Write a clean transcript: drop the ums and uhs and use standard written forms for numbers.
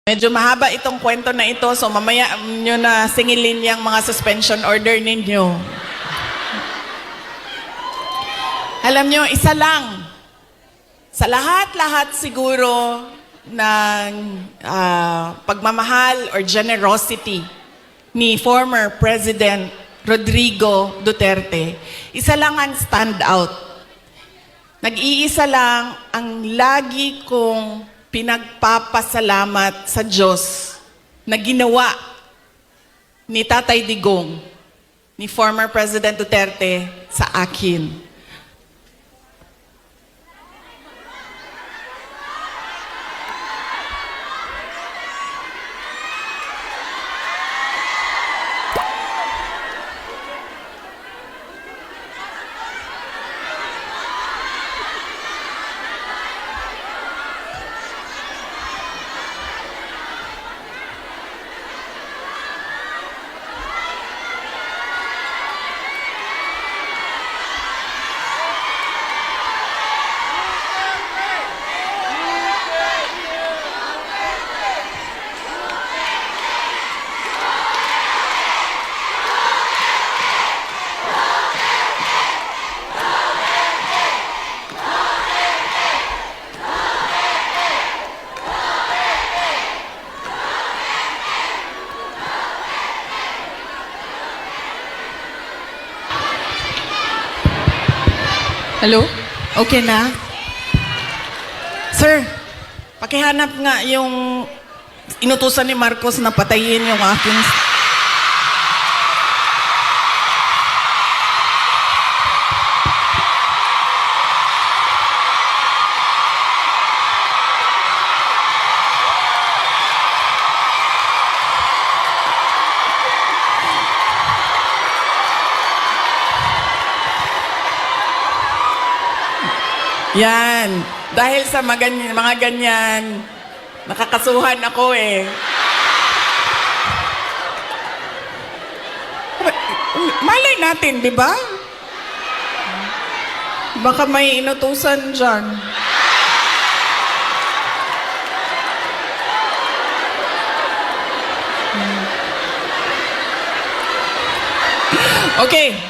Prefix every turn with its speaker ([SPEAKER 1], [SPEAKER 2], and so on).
[SPEAKER 1] Medyo mahaba itong kwento na ito, so mamaya nyo na singilin yung mga suspension order ninyo. Alam nyo, isa lang. Sa lahat-lahat siguro ng pagmamahal or generosity ni former President Rodrigo Duterte, isa lang ang stand out. Nag-iisa lang ang lagi kong pinagpapasalamat sa Diyos na ginawa ni Tatay Digong, ni former President Duterte sa akin. Hello? Okay na? Sir, pakihanap nga yung inutusan ni Marcos na patayin yung aking... Yan. Dahil sa mga ganyan, nakakasuhan ako eh. Malay natin, di ba? Baka may inutusan dyan. Okay.